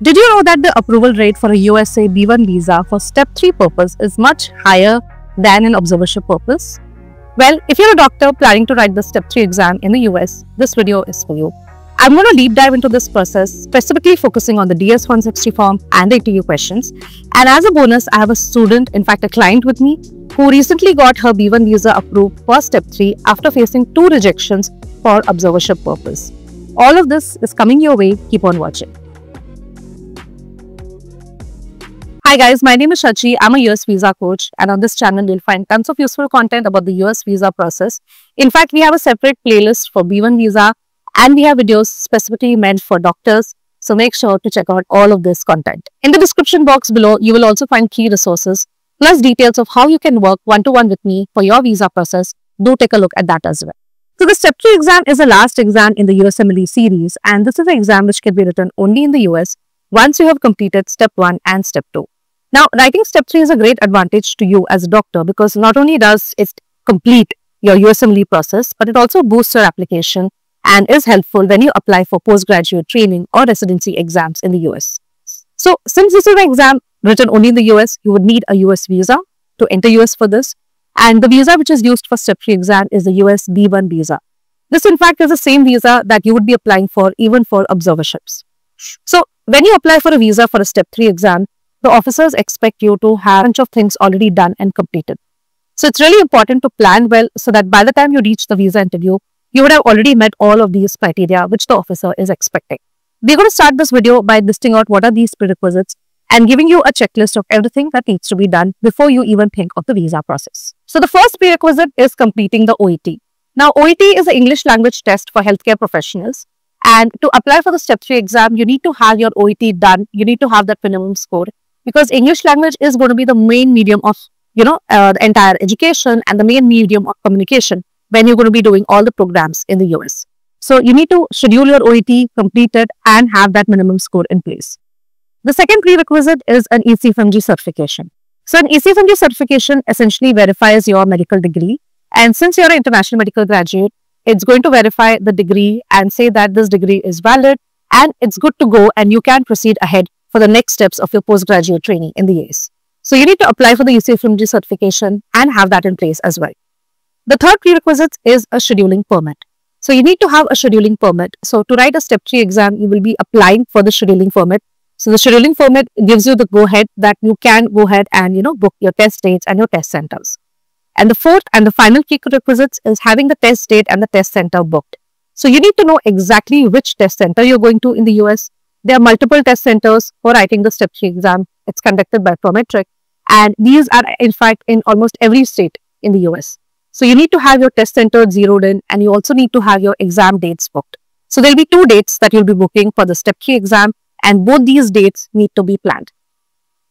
Did you know that the approval rate for a USA B1 visa for Step 3 purpose is much higher than an observership purpose? Well, if you're a doctor planning to write the Step 3 exam in the US, this video is for you. I'm going to deep dive into this process, specifically focusing on the DS-160 form and the interview questions. And as a bonus, I have a student, in fact a client with me, who recently got her B1 visa approved for Step 3 after facing 2 rejections for observership purpose. All of this is coming your way. Keep on watching. Hi guys, my name is Shachi. I'm a US visa coach, and on this channel you'll find tons of useful content about the US visa process. In fact, we have a separate playlist for B1 visa and we have videos specifically meant for doctors. So make sure to check out all of this content. In the description box below, you will also find key resources plus details of how you can work one-to-one with me for your visa process. Do take a look at that as well. So the Step 3 exam is the last exam in the USMLE series, and this is an exam which can be written only in the US once you have completed Step 1 and Step 2. Now, writing Step 3 is a great advantage to you as a doctor because not only does it complete your USMLE process, but it also boosts your application and is helpful when you apply for postgraduate training or residency exams in the US. So, since this is an exam written only in the US, you would need a US visa to enter US for this. And the visa which is used for Step 3 exam is the US B1 visa. This in fact is the same visa that you would be applying for even for observerships. So, when you apply for a visa for a Step 3 exam, the officers expect you to have a bunch of things already done and completed. So, it's really important to plan well so that by the time you reach the visa interview, you would have already met all of these criteria which the officer is expecting. We're going to start this video by listing out what are these prerequisites and giving you a checklist of everything that needs to be done before you even think of the visa process. So, the first prerequisite is completing the OET. Now, OET is the English language test for healthcare professionals. And to apply for the Step 3 exam, you need to have your OET done. You need to have that minimum score because English language is going to be the main medium of, the entire education and the main medium of communication when you're going to be doing all the programs in the US. So, you need to schedule your OET, complete it, and have that minimum score in place. The second prerequisite is an ECFMG certification. So, an ECFMG certification essentially verifies your medical degree. And since you're an international medical graduate, it's going to verify the degree and say that this degree is valid and it's good to go and you can proceed ahead for the next steps of your postgraduate training in the US. So, you need to apply for the ECFMG certification and have that in place as well. The third prerequisite is a scheduling permit. So, you need to have a scheduling permit. So, to write a Step 3 exam, you will be applying for the scheduling permit. So, the scheduling permit gives you the go-ahead that you can go ahead and, book your test dates and your test centers. And the fourth and the final key prerequisite is having the test date and the test center booked. So, you need to know exactly which test center you're going to in the US. There are multiple test centers for writing the Step 3 exam. It's conducted by Prometric. And these are, in fact, in almost every state in the US. So, you need to have your test center zeroed in and you also need to have your exam dates booked. So, there'll be 2 dates that you'll be booking for the Step 3 exam and both these dates need to be planned.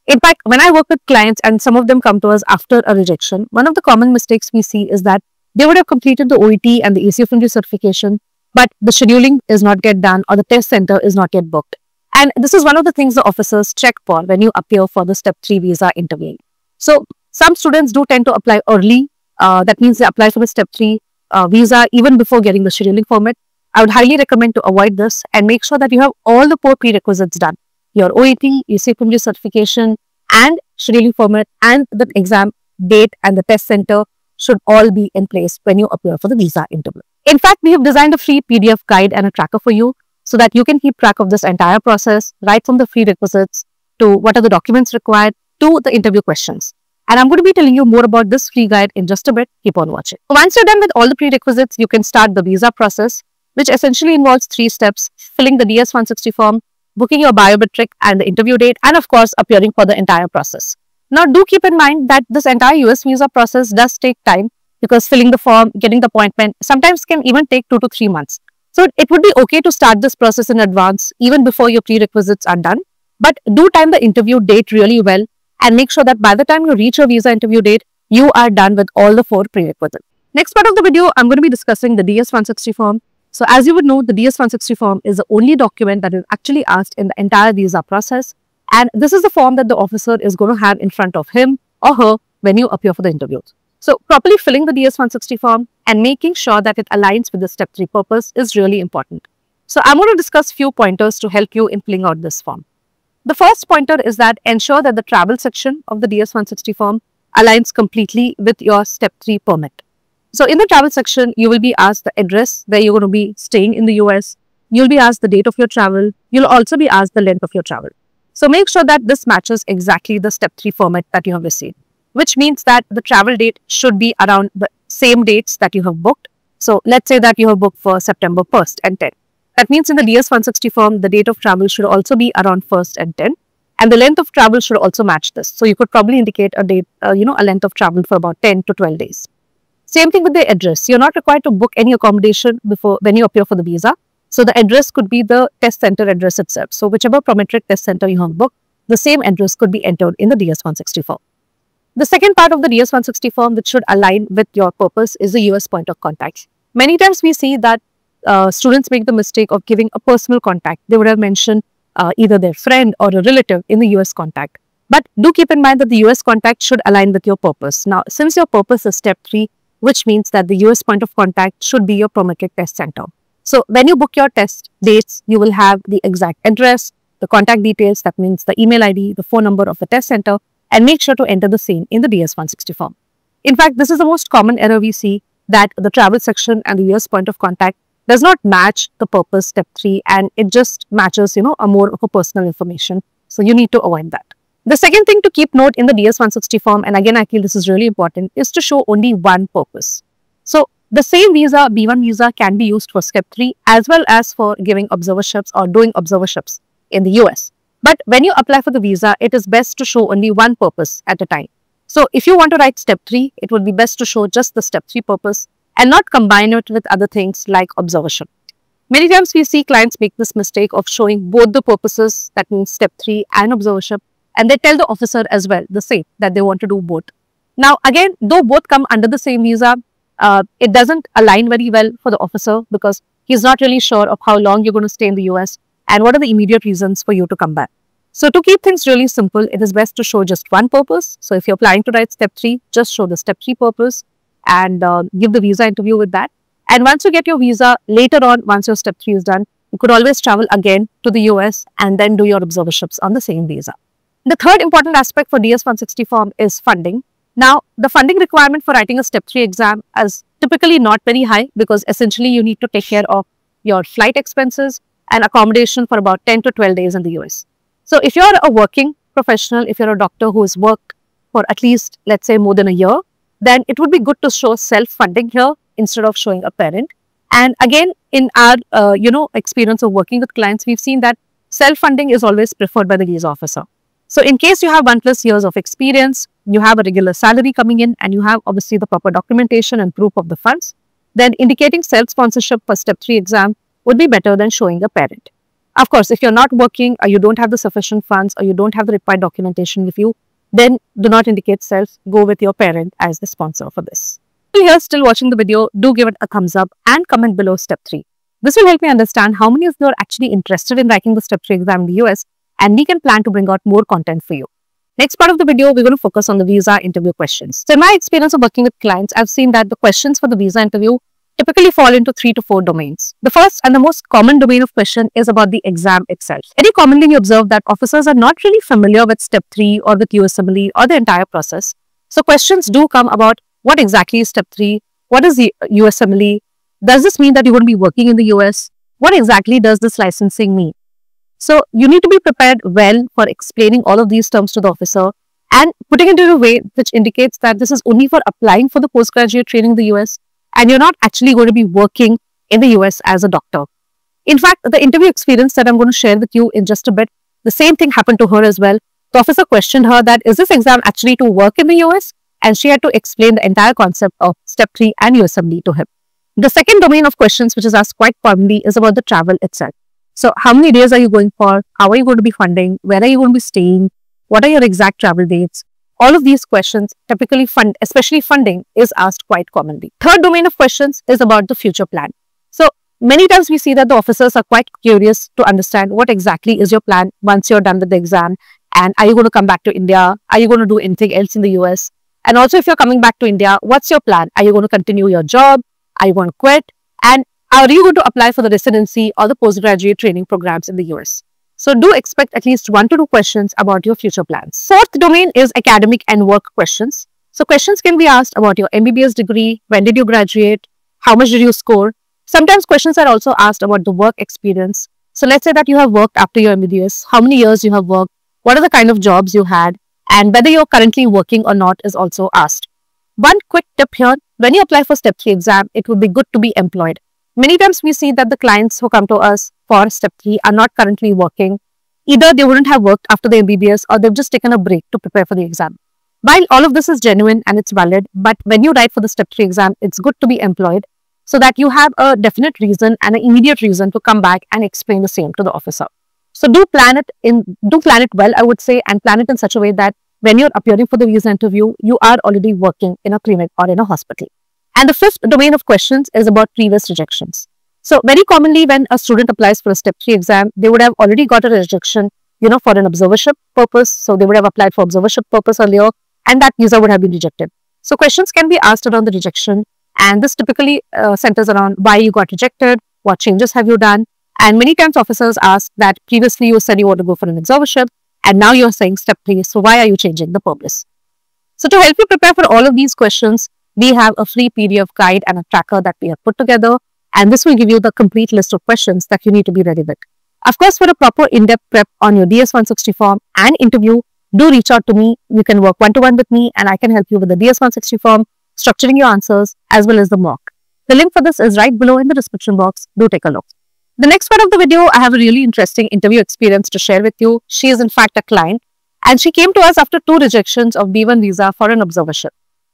In fact, when I work with clients and some of them come to us after a rejection, one of the common mistakes we see is that they would have completed the OET and the ECFMG certification, but the scheduling is not yet done or the test center is not yet booked. And this is one of the things the officers check for when you appear for the Step 3 visa interview. So, some students do tend to apply early. That means they apply for the Step 3 visa even before getting the scheduling permit. I would highly recommend to avoid this and make sure that you have all the 4 prerequisites done. Your OET, ECFMG certification and scheduling permit and the exam date and the test center should all be in place when you appear for the visa interview. In fact, we have designed a free PDF guide and a tracker for you so that you can keep track of this entire process right from the prerequisites to what are the documents required to the interview questions. And I'm going to be telling you more about this free guide in just a bit. Keep on watching. Once you're done with all the prerequisites, you can start the visa process, which essentially involves 3 steps: filling the DS-160 form, booking your biometric and the interview date, and of course, appearing for the entire process. Now, do keep in mind that this entire US visa process does take time because filling the form, getting the appointment, sometimes can even take 2 to 3 months. So, it would be okay to start this process in advance even before your prerequisites are done. But do time the interview date really well and make sure that by the time you reach your visa interview date, you are done with all the 4 prerequisites. Next part of the video, I'm going to be discussing the DS-160 form. So, as you would know, the DS-160 form is the only document that is actually asked in the entire visa process. And this is the form that the officer is going to have in front of him or her when you appear for the interviews. So, properly filling the DS-160 form and making sure that it aligns with the Step 3 purpose is really important. So, I'm going to discuss few pointers to help you in filling out this form. The first pointer is that ensure that the travel section of the DS-160 form aligns completely with your Step 3 permit. So in the travel section, you will be asked the address where you're going to be staying in the US. You'll be asked the date of your travel. You'll also be asked the length of your travel. So make sure that this matches exactly the Step 3 format that you have received, which means that the travel date should be around the same dates that you have booked. So let's say that you have booked for September 1st and 10th. That means in the DS-160 form, the date of travel should also be around 1st and 10th. And the length of travel should also match this. So you could probably indicate a date, a length of travel for about 10 to 12 days. Same thing with the address. You're not required to book any accommodation before when you appear for the visa. So the address could be the test center address itself. So whichever Prometric test center you have booked, the same address could be entered in the DS-160 form. The second part of the DS-160 form which should align with your purpose is the US point of contact. Many times we see that students make the mistake of giving a personal contact. They would have mentioned either their friend or a relative in the US contact. But do keep in mind that the US contact should align with your purpose. Now, since your purpose is Step 3, which means that the US point of contact should be your Prometric test center. So when you book your test dates, you will have the exact address, the contact details, that means the email ID, the phone number of the test center, and make sure to enter the same in the DS-160 form. In fact, this is the most common error we see, that the travel section and the US point of contact does not match the purpose Step 3 and it just matches, a more of a personal information. So you need to avoid that. The second thing to keep note in the DS-160 form, and again I feel this is really important, is to show only one purpose. So the same visa, B1 visa, can be used for Step 3 as well as for giving observerships or doing observerships in the US. But when you apply for the visa, it is best to show only one purpose at a time. So if you want to write Step 3, it would be best to show just the Step 3 purpose and not combine it with other things like observership. Many times we see clients make this mistake of showing both the purposes, that means Step 3 and observership, and they tell the officer as well the same, that they want to do both. Now again, though both come under the same visa, it doesn't align very well for the officer because he's not really sure of how long you're going to stay in the US and what are the immediate reasons for you to come back. So to keep things really simple, it is best to show just one purpose. So if you're planning to write Step 3, just show the Step 3 purpose and give the visa interview with that. And once you get your visa, later on, once your Step 3 is done, you could always travel again to the US and then do your observerships on the same visa. The third important aspect for DS-160 form is funding. Now, the funding requirement for writing a Step 3 exam is typically not very high because essentially you need to take care of your flight expenses and accommodation for about 10 to 12 days in the US. So if you're a working professional, if you're a doctor who has worked for at least, let's say, more than a year, then it would be good to show self-funding here instead of showing a parent. And again, in our, experience of working with clients, we've seen that self-funding is always preferred by the visa officer. So in case you have 1+ years of experience, you have a regular salary coming in, and you have obviously the proper documentation and proof of the funds, then indicating self-sponsorship for Step 3 exam would be better than showing a parent. Of course, if you're not working or you don't have the sufficient funds or you don't have the required documentation with you, then do not indicate self, go with your parent as the sponsor for this. If you're still watching the video, do give it a thumbs up and comment below Step 3. This will help me understand how many of you are actually interested in writing the Step 3 exam in the US, and we can plan to bring out more content for you. Next part of the video, we're going to focus on the visa interview questions. So in my experience of working with clients, I've seen that the questions for the visa interview typically fall into 3 to 4 domains. The first and the most common domain of question is about the exam itself. Very commonly, we observe that officers are not really familiar with Step 3 or with USMLE or the entire process. So questions do come about what exactly is Step 3, what is the USMLE, does this mean that you're going to be working in the US, what exactly does this licensing mean? So you need to be prepared well for explaining all of these terms to the officer and putting it in a way which indicates that this is only for applying for the postgraduate training in the US and you're not actually going to be working in the US as a doctor. In fact, the interview experience that I'm going to share with you in just a bit, the same thing happened to her as well. The officer questioned her that, is this exam actually to work in the US? And she had to explain the entire concept of Step 3 and USMLE to him. The second domain of questions which is asked quite commonly is about the travel itself. So how many days are you going for? How are you going to be funding? Where are you going to be staying? What are your exact travel dates? All of these questions, typically especially funding, is asked quite commonly. Third domain of questions is about the future plan. So many times we see that the officers are quite curious to understand what exactly is your plan once you're done with the exam. And are you going to come back to India? Are you going to do anything else in the US? And also, if you're coming back to India, what's your plan? Are you going to continue your job? Are you going to quit? And are you going to apply for the residency or the postgraduate training programs in the US? So do expect at least 1 to 2 questions about your future plans. Fourth domain is academic and work questions. So questions can be asked about your MBBS degree, when did you graduate, how much did you score. Sometimes questions are also asked about the work experience. So let's say that you have worked after your MBBS, how many years you have worked, what are the kind of jobs you had, and whether you're currently working or not is also asked. One quick tip here, when you apply for Step 3 exam, it would be good to be employed. Many times we see that the clients who come to us for Step 3 are not currently working. Either they wouldn't have worked after the MBBS or they've just taken a break to prepare for the exam. While all of this is genuine and it's valid, but when you write for the Step 3 exam, it's good to be employed so that you have a definite reason and an immediate reason to come back and explain the same to the officer. So do plan it well, I would say, and plan it in such a way that when you're appearing for the visa interview, you are already working in a clinic or in a hospital. And the fifth domain of questions is about previous rejections. So very commonly when a student applies for a Step 3 exam, they would have already got a rejection, for an observership purpose. So they would have applied for observership purpose earlier and that visa would have been rejected. So questions can be asked around the rejection, and this typically centers around why you got rejected, what changes have you done, and many times officers ask that previously you said you want to go for an observership and now you're saying Step 3, so why are you changing the purpose? So to help you prepare for all of these questions, we have a free PDF guide and a tracker that we have put together, and this will give you the complete list of questions that you need to be ready with. Of course, for a proper in-depth prep on your DS-160 form and interview, do reach out to me. You can work one-to-one with me and I can help you with the DS-160 form, structuring your answers, as well as the mock. The link for this is right below in the description box. Do take a look. The next part of the video, I have a really interesting interview experience to share with you. She is in fact a client and she came to us after 2 rejections of B1 visa for an observership.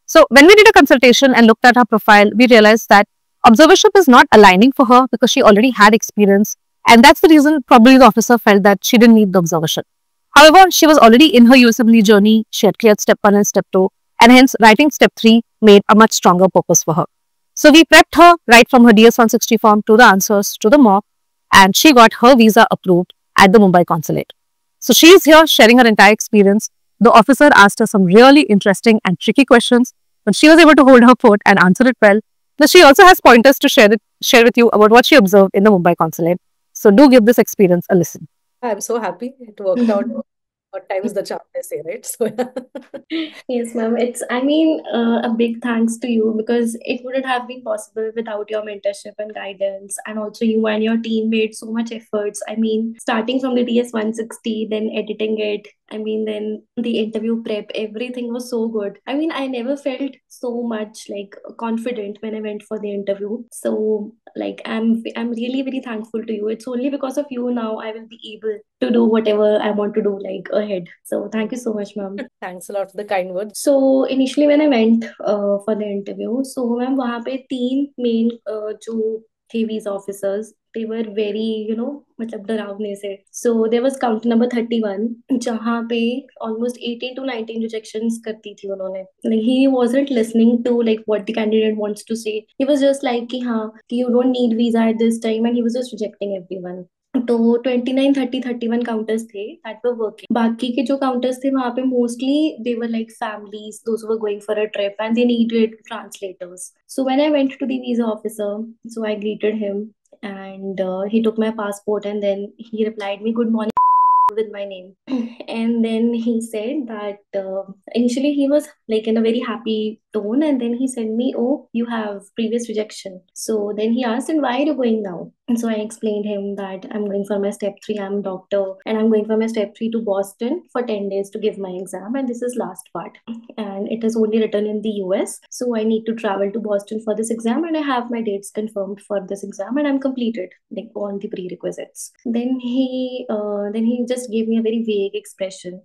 So when we did a consultation and looked at her profile, we realized that observership is not aligning for her because she already had experience, and that's the reason probably the officer felt that she didn't need the observership. However, she was already in her USMLE journey, she had cleared Step 1 and Step 2, and hence writing Step 3 made a much stronger purpose for her. So we prepped her right from her DS-160 form to the answers to the mock, and she got her visa approved at the Mumbai consulate. So she is here sharing her entire experience. The officer asked her some really interesting and tricky questions, but she was able to hold her fort and answer it well. Plus, she also has pointers to share with you about what she observed in the Mumbai consulate. So do give this experience a listen. I'm so happy it worked out. What times the charm, they say, right? So Yes, ma'am. A big thanks to you because it wouldn't have been possible without your mentorship and guidance. And also, you and your team made so much efforts. Starting from the DS-160, then editing it. Then the interview prep, everything was so good. I never felt so much like confident when I went for the interview. So, I'm really very thankful to you. It's only because of you now I will be able to do whatever I want to do ahead. So thank you so much, ma'am. Thanks a lot for the kind words. So initially when I went for the interview, so ma'am वहाँ पे 3 main जो थे visa officers, they were very मतलब डरावने से. So there was count number 31 जहाँ पे almost 18 to 19 rejections करती थी उन्होंने. Like he wasn't listening to what the candidate wants to say. He was just like कि हाँ कि you don't need visa at this time, and he was just rejecting everyone. तो 29, 30, 31 counters थे that were working. बाकी के जो counters थे वहां पे mostly they were like families those were going for a trip and they needed translators. So when I went to the visa officer, so I greeted him and he took my passport and then he replied me good morning with my name. And then he said that initially he was in a very happy tone, and then he said me, oh, you have previous rejection. So then he asked, and why are you going now? And so I explained him that I'm going for my Step 3, I'm a doctor, and I'm going for my Step 3 to Boston for 10 days to give my exam, and this is last part, and it is only written in the US, so I need to travel to Boston for this exam, and I have my dates confirmed for this exam, and I'm completed all the prerequisites. Then he just gave me a very vague expression.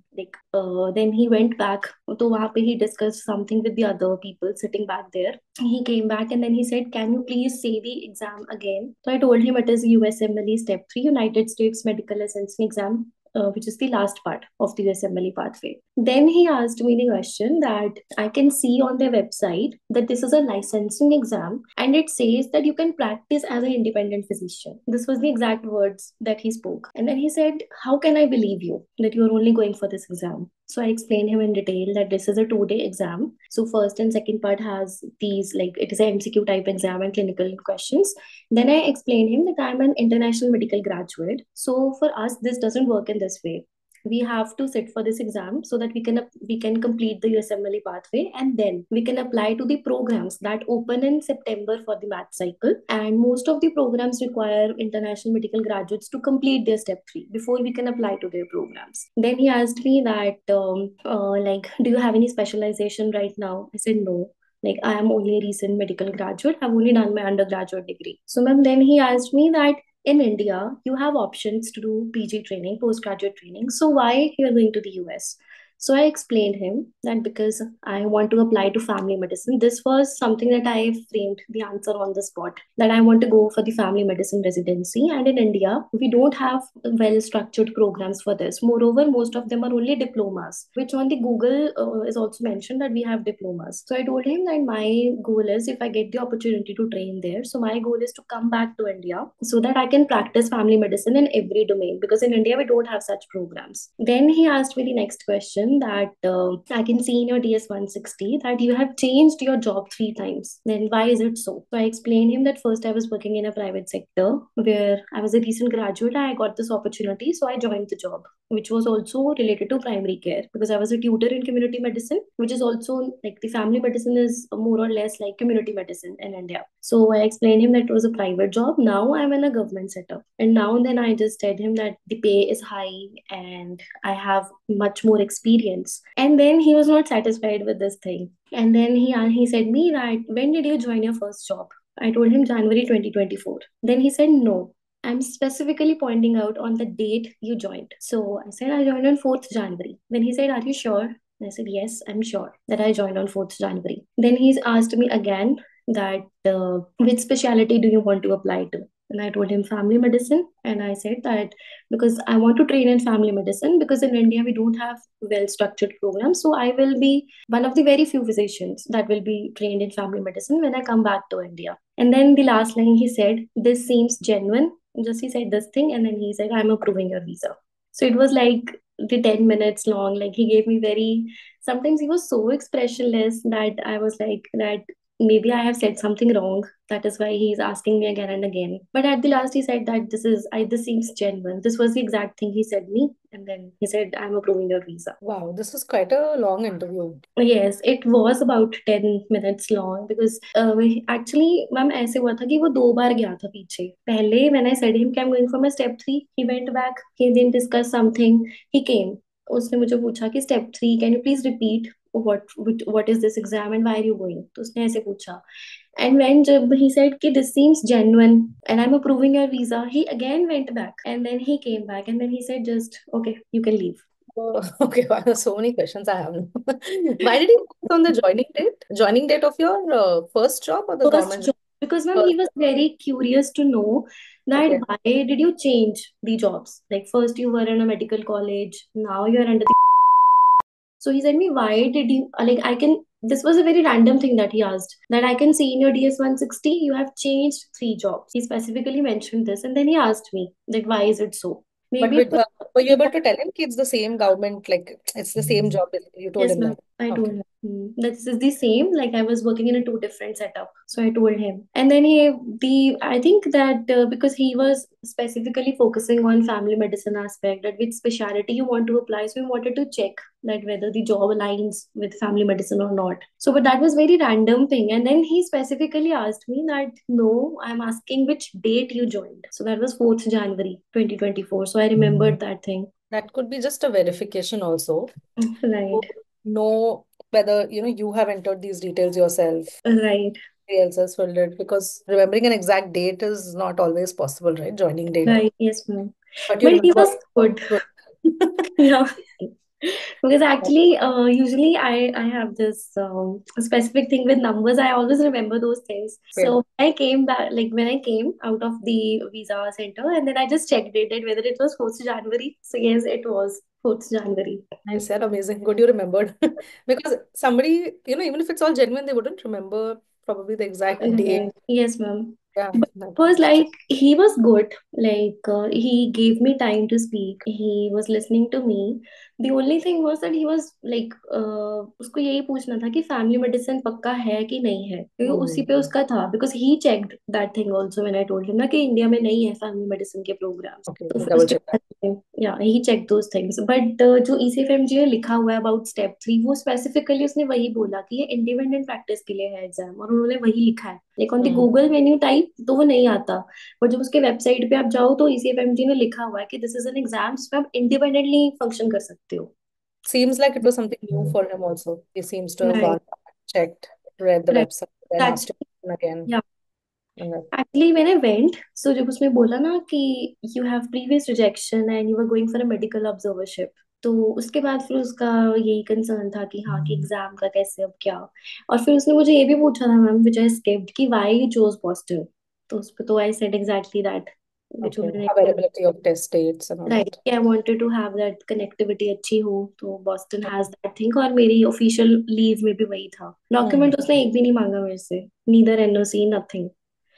Then he went back to वहाँ पे he discussed something with the other people sitting back there. He came back and then he said, can you please say the exam again? So I told him it is USMLE Step 3 United States Medical Licensing Exam, which is the last part of the USMLE pathway. Then he asked me the question that I can see on their website that this is a licensing exam and it says that you can practice as an independent physician. This was the exact words that he spoke. And then he said, how can I believe you that you're only going for this exam? So I explained him in detail that this is a 2-day exam. So first and second part has these, like, it is a MCQ type exam and clinical questions. Then I explained him that I'm an international medical graduate. So for us, this doesn't work in this way. We have to sit for this exam so that we can complete the USMLE pathway, and then we can apply to the programs that open in September for the math cycle. And most of the programs require international medical graduates to complete their step 3 before we can apply to their programs. Then he asked me that, like, do you have any specialization right now? I said no. Like, I am only a recent medical graduate. I've only done my undergraduate degree. So, ma'am, then he asked me that in India, you have options to do PG training, postgraduate training. So why you're going to the US? So I explained him that because I want to apply to family medicine. This was something that I framed the answer on the spot, that I want to go for the family medicine residency. And in India, we don't have well structured programs for this. Moreover, most of them are only diplomas, which on the Google is also mentioned that we have diplomas. So I told him that my goal is, if I get the opportunity to train there, so my goal is to come back to India so that I can practice family medicine in every domain, because in India we don't have such programs. Then he asked me the next question that, I can see in your DS 160 that you have changed your job 3 times. Then why is it so? So I explained him that first I was working in a private sector where I was a recent graduate. I got this opportunity, so I joined the job, which was also related to primary care, because I was a tutor in community medicine, which is also like the family medicine is more or less like community medicine in India. So I explained him that it was a private job. Now I'm in a government setup. And now and then I just told him that the pay is high and I have much more experience. And then he was not satisfied with this thing. And then he said me that, when did you join your first job? I told him January 2024. Then he said, no, I'm specifically pointing out on the date you joined. So I said, I joined on 4th January. Then he said, are you sure? I said, yes, I'm sure that I joined on 4th January. Then he's asked me again that, which specialty do you want to apply to? And I told him family medicine. And I said that because I want to train in family medicine, because in India we don't have well structured programs. So I will be one of the very few physicians that will be trained in family medicine when I come back to India. And then the last line he said, this seems genuine. Just he said this thing, and then he said, I'm approving your visa. So it was like the 10 minutes long. Like, he gave me very, sometimes he was so expressionless that I was like, that maybe I have said something wrong. That is why he's asking me again and again. But at the last, he said that this seems genuine. This was the exact thing he said me. And then he said, I'm approving your visa. Wow, this was quite a long interview. Yes, it was about 10 minutes long because actually ma'am ऐसे हुआ था कि वो 2 बार गया था पीछे. पहले when I said him कि I'm going for my step 3, he went back, he didn't discuss something, he came. उसने मुझे पूछा कि step 3 can you please repeat what is this exam and why are you going? तो उसने ऐसे पूछा. And when जब he said कि this seems genuine and I'm approving your visa, he again went back and then he came back and then he said just okay, you can leave. Oh, okay, wow, there's so many questions I have now. Why did you focus on the joining date? Joining date of your first job or the First government job, because ma'am, job? he was very curious to know that Okay. why did you change the jobs? Like, first you were in a medical college, now you're under the. So he said me, why did you like? I can. This was a very random thing that he asked. That I can see in your DS 160, you have changed 3 jobs. He specifically mentioned this, and then he asked me that why is it so? But Maybe. were you able to tell him it's the same government, like it's the same job, basically? You told Yes, him ma'am. that. I told Okay. him. This is the same. Like, I was working in a 2 different setup, so I told him. And then I think that because he was specifically focusing on family medicine aspect, that which specialty you want to apply, so he wanted to check that whether the job aligns with family medicine or not. So, but that was very random thing. And then he specifically asked me that, no, I'm asking which date you joined. So that was 4th January 2024. So I remembered that thing. That could be just a verification also. Right. To know whether, you have entered these details yourself. Right. Somebody else has filled it, because remembering an exact date is not always possible, right? Joining date. Right. Yes, ma'am. But you But he remember. was good. Good. Yeah. Because actually, usually I have this specific thing with numbers. I always remember those things. Okay. So I came back, like when I came out of the visa center, and then I just checked it whether it was 4th January. So yes, it was 4th January. I said amazing. Good you remembered. Because somebody, even if it's all genuine, they wouldn't remember probably the exact date. Yes, ma'am. Yeah, But it was like he was good. Like he gave me time to speak. He was listening to me. The only thing was that he was like उसको यही पूछना था कि family medicine पक्का है कि नहीं है, क्योंकि उसी पे उसका था, because he checked that thing also when I told him ना कि इंडिया में नहीं है फैमिली मेडिसिन के प्रोग्राम्स। Okay, तो he फिर double उसके checked that. बाद या ही चेक दोज थिंग्स, बट जो ECFMG में लिखा हुआ है अबाउट स्टेप 3 वो स्पेसिफिकली उसने वही बोला कि ये इंडिपेंडेंट प्रैक्टिस के लिए है एग्जाम, और उन्होंने वही लिखा है। Like on the Google menu type तो वो नहीं आता, और जब उसके वेबसाइट पे आप जाओ तो ECFMG ने लिखा हुआ है कि दिस इज एन एग्जाम जिसमें आप इंडिपेंडेंटली फंक्शन कर सकते हो। Seems like it was something new for him also. He seems to have right, gone, checked, read the right, website, then asked that's him again. या And then, actually मैंने went, so जब उसमें बोला ना कि you have previous rejection and you are going for a medical observership, तो उसके बाद फिर उसका यही कंसर्न था कि हाँ कि एग्जाम का कैसे अब क्या। और फिर उसने मुझे ये भी पूछा था मैम विच आई स्किप्ड कि व्हाई यू चोज बॉस्टन। तो उस पे तो आई सेड एग्जैक्टली दैट जो okay, मैंने availability of test dates and all right, that. I wanted to have that connectivity अच्छी हो, तो बॉस्टन हैज दैट थिंग, और मेरी ऑफिशियल लीव में भी वही था। Hmm. डॉक्यूमेंट उसने एक भी नहीं मांगा मेरे से, neither NOC nothing,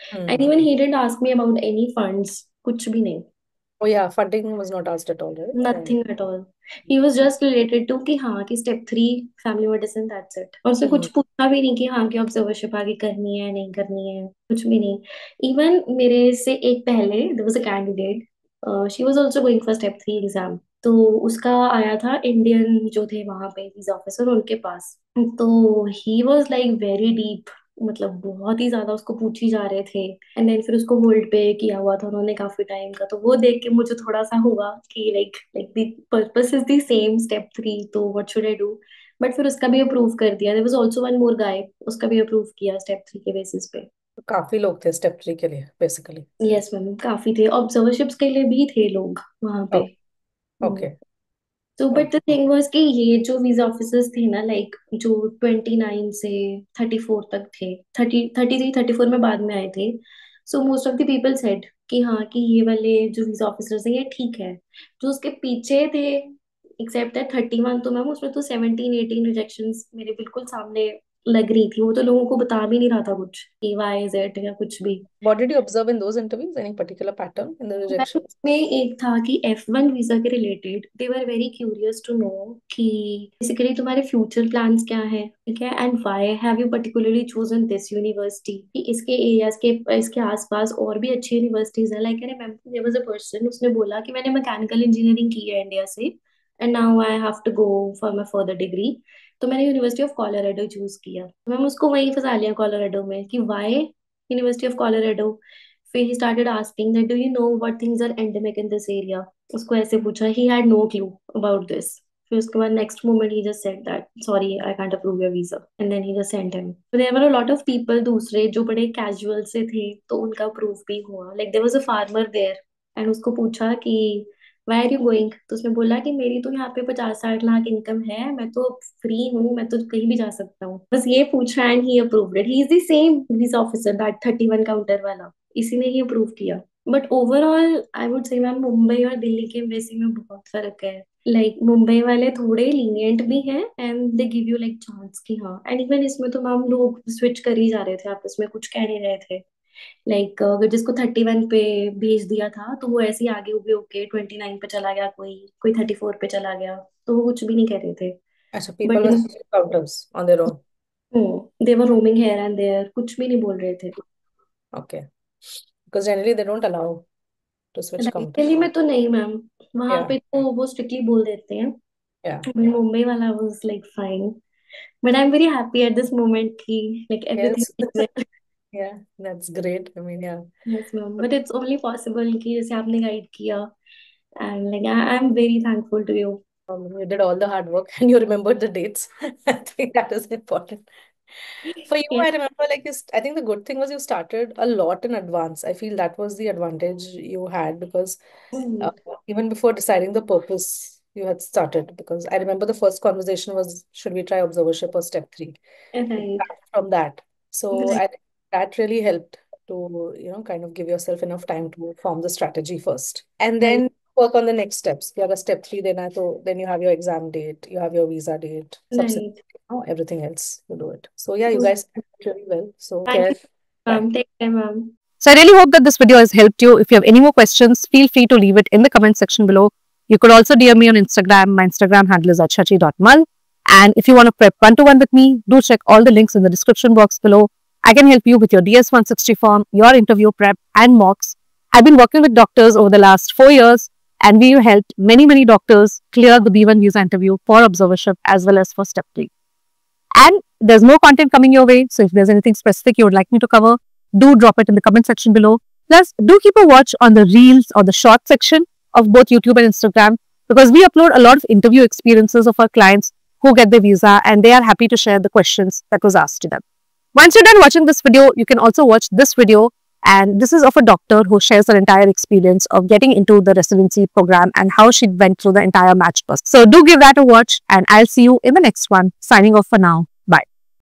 and Hmm. Even he didn't ask me about any funds, कुछ भी नहीं, Oh yeah, funding was not asked at all, right? Yeah. Nothing at all. He was just related to कि हाँ कि step 3 family medicine, that's it, और उसने Hmm. कुछ पूछा भी नहीं कि हाँ कि ऑब्जर्वरशिप आगे करनी है नहीं करनी है, कुछ भी नहीं। इवन मेरे से एक पहले there was a candidate, she was also going for step 3 exam, तो उसका आया था इंडियन जो थे वहां पे वीजा ऑफिसर उनके पास, तो he was like very deep, मतलब बहुत ही ज्यादा उसको पूछी जा रहे थे। एंड देन फिर उसको होल्ड पे किया हुआ था उन्होंने काफी टाइम का, तो वो देख के मुझे थोड़ा सा हुआ कि like like the purpose is the same step 3, तो what should I do. But फिर उसका भी अप्रूव कर दिया, there was also one more guy, उसका भी अप्रूव किया स्टेप 3 के बेसिस पे। तो काफी लोग थे स्टेप 3 के लिए बेसिकली. यस मैम, काफी थे, ऑब्जर्वरशिप्स के लिए भी थे लोग वहां पे। Oh, okay. तो but the Okay. Thing was कि ये जो वीजा ऑफिसर्स थे ना, लाइक जो 29 से 34 तक थे, 33 34 में बाद में आए थे, so most of the people said कि हाँ कि ये वाले जो वीजा ऑफिसर्स हैं ये ठीक है। जो उसके पीछे थे एक्सेप्ट दैट 31, तो मैम उसमें तो 17 18 रिजेक्शंस मेरे बिल्कुल सामने लग रही थी, वो तो लोगों को बता भी नहीं रहा था कुछ कि वाई इज इट या कुछ भी। What did you observe in those interviews? Any particular pattern in the ma'am rejections? में एक था कि F1 वीजा के related they were very curious to know कि बेसिकली तुम्हारे फ्यूचर प्लान्स क्या है, ठीक है, and why have you particularly chosen this university, कि इसके एरियाज के इसके आसपास और भी अच्छी यूनिवर्सिटीज है। Like I remember there was a person, उसने बोला कि मैंने मैकेनिकल इंजीनियरिंग की है इंडिया से and now I have to go for my further degree, तो मैंने यूनिवर्सिटी ऑफ कोलोराडो चूज किया। तो मैम उसको वहीं फंसा लिया कोलोराडो में कि व्हाई यूनिवर्सिटी ऑफ कोलोराडो। फिर he started asking that do you know what things are endemic in this area, उसको ऐसे पूछा, he had no clue about this। फिर उसके बाद next moment he just said that sorry I can't approve your visa, and then he just sent him। But there were a lot of people दूसरे जो बड़े casual से थे तो उनका approve भी हुआ, like there was a farmer there and उसको पूछा कि why are you going, तो उसने बोला कि मेरी तो यहाँ पे 50 60 लाख इनकम है, मैं तो फ्री हूँ, मैं तो कहीं भी जा सकता हूँ, बस ये पूछा and he approved it. He is the same visa officer that 31 counter वाला, इसी ने ही अप्रूव किया। But overall I would say ma'am Mumbai और दिल्ली के एम्बेसी में बहुत फर्क है। लाइक मुंबई वाले थोड़े लीनियंट भी हैं and they give you like chance कि हाँ, एंड इवन इसमें तो मैम लोग स्विच कर ही जा रहे थे आपस में, कुछ कह नहीं रहे थे। लाइक अगर जिसको 31 पे भेज दिया था तो वो ऐसे ही आगे उगे होके 29 पे चला गया, कोई कोई 34 पे चला गया, तो वो कुछ भी नहीं कह रहे थे। Actually, people but were switching counters on their own. They were roaming here and there, कुछ भी नहीं बोल रहे थे। Okay. Because generally they don't allow to switch right, counters. Delhi में तो नहीं मैम, वहां Yeah. पे तो वो स्ट्रिक्टली बोल देते हैं। Yeah. मुंबई वाला was like fine, but I am very happy at this moment कि like Yes. Everything. Yeah. That's great. I mean, yeah. Yes ma'am, but it's only possible कि जैसे आपने गाइड किया, and like I am very thankful to you. You did all the hard work and you remembered the dates. I think that is important. For you, yes I remember like I think the good thing was you started a lot in advance. I feel that was the advantage you had because uh, even before deciding the purpose, you had started. Because I remember the first conversation was, should we try observership or step 3? It right, started from that. So right, I think that really helped to, kind of give yourself enough time to form the strategy first. And right, then work on the next steps. You have a step 3, then you have your exam date, you have your visa date, subsequent, right. everything else, you do it. So yeah, you guys did really well. So care. Thank you Bye. Ma'am, take care ma'am. So I really hope that this video has helped you. If you have any more questions, feel free to leave it in the comment section below. You could also DM me on Instagram. My Instagram handle is @shachi.mal. And if you want to prep one-to-one with me, do check all the links in the description box below. I can help you with your DS-160 form, your interview prep and mocks. I've been working with doctors over the last 4 years, and we've helped many doctors clear the B1 visa interview for observership as well as for step 3. And there's more content coming your way. So if there's anything specific you would like me to cover, do drop it in the comment section below. Plus, do keep a watch on the reels or the short section of both YouTube and Instagram, because we upload a lot of interview experiences of our clients who get their visa, and they are happy to share the questions that was asked to them. Once you're done watching this video, you can also watch this video, and this is of a doctor who shares her entire experience of getting into the residency program and how she went through the entire match process. So do give that a watch, and I'll see you in the next one. Signing off for now.